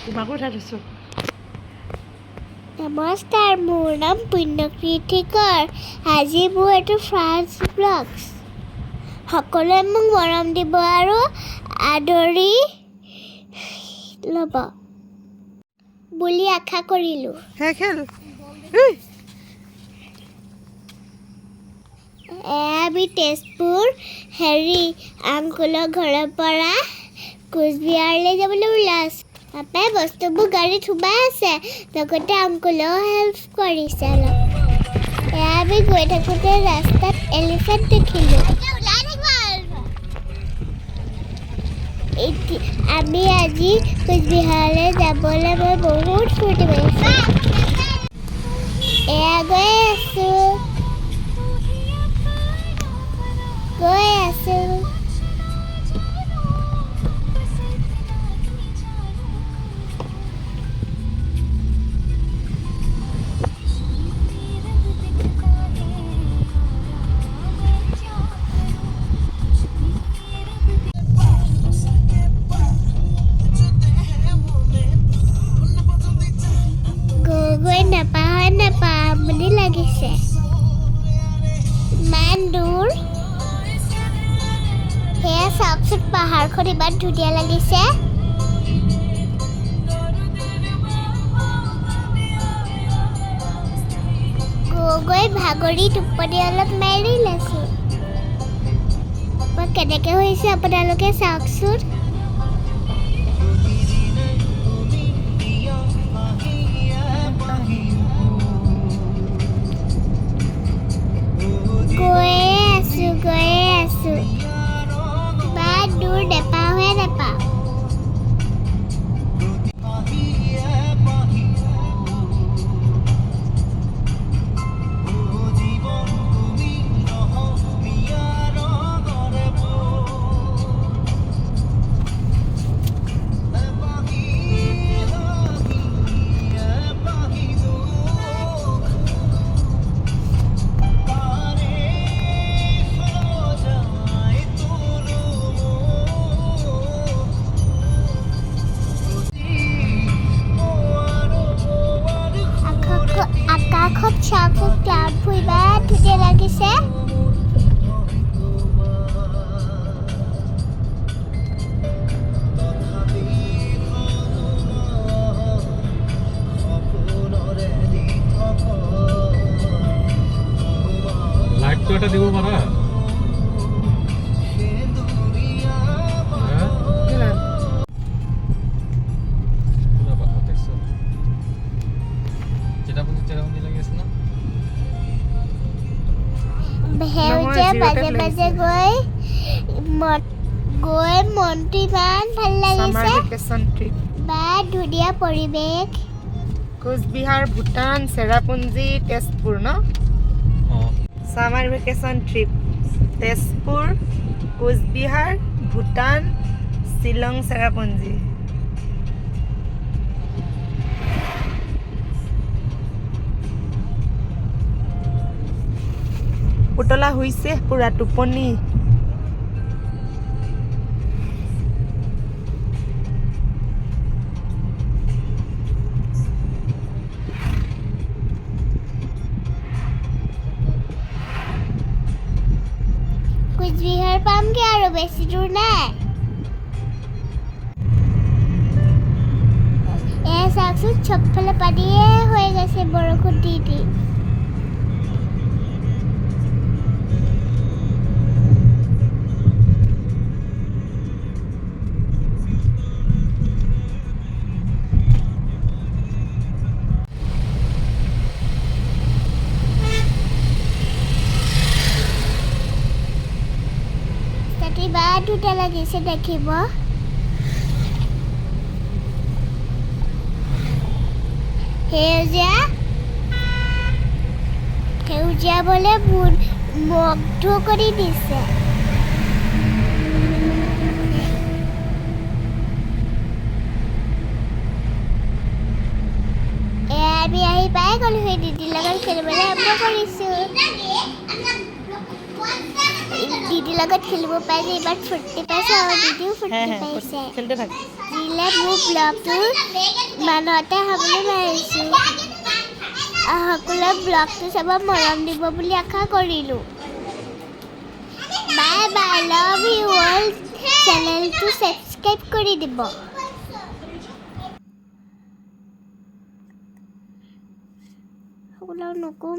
তোমাকো উঠাই থৈছোঁ। নমস্কাৰ, মোৰ নাম পুণ্যকৃতিকৰ। আজি মোৰ এইটো ফ্ৰান্স ব্লগছ। সকলোৱে মোক মৰম দিব আৰু আদৰি ল'ব বুলি আশা কৰিলোঁ। খেল আমি তেজপুৰ আংকুলৰ ঘৰৰ পৰা কোচবিহাৰলৈ যাবলৈ ওলাইছোঁ। পাপাই বস্তুবোৰ গাড়ীত সোমাই আছে, লগতে আংকুলেও হেল্প কৰিছে অলপ। আমি গৈ থাকোঁতে ৰাস্তাত এলিফেণ্ট দেখিলোঁ। আমি আজি কোচবিহাৰলৈ যাবলৈ মই বহুত ফূৰ্তি পাইছোঁ। গৈ আছোঁ। গৈ নাপাওঁ আমনি লাগিছে, ইমান দূৰ। সেয়া চাওকচোন, পাহাৰখন ইমান ধুনীয়া লাগিছে। গৈ ভাগৰি টোপনি অলপ মাৰি লৈছোঁ। মই কেনেকৈ হৈছে আপোনালোকে চাওকচোন। গৈয়ে আছোঁ। ইমান দূৰ নাপাওঁ। আকাশত চাওকচোন, ক্লাউডবোৰ ইমান ধুনীয়া লাগিছে। লাইটটো এটা দিব পাৰা। সেউজীয়া মাজে মাজে গৈ মনটো ইমান ভাল লাগিছে। ইমান ধুনীয়া পৰিৱেশ। কোচবিহাৰ, ভূটান, চেৰাপুঞ্জী, তেজপুৰ ন? Summer vacation trip Tezpur, Cooch Behar, Bhutan, Shillong, Cherrapunji. পুতলা হৈছে পুৰা টোপনি। কোচবিহাৰ পামগে আৰু বেছি দূৰ নাই। চাওকচোন, চবফালে পানীয়ে হৈ গৈছে বৰষুণ দি। ইমান ধুনীয়া লাগিছে দেখিব। সেউজীয়া বলে মুগ্ধ কৰি দিছে। আমি আহি পাই গ'লো, সেই দিদিৰ লগত খেলিবলৈ আৰম্ভ কৰিছোঁ। দিদিৰ লগত খেলিব পাই যে এইবাৰ ফূৰ্তি পাইছে আৰু দিদিও হ্যাঁ ফূৰ্তি হ্যাঁ পাইছে খেলতে থাক দিলে মোৰ ব্লগটো মানুহতে খাবলৈ পাৰিছোঁ সকলোৱে ব্লগটো চাব মৰম দিব বুলি আশা কৰিলোঁ bye bye love you all চেনেলটো ছাবস্ক্ৰাইব কৰি দিব সকলো নকওঁ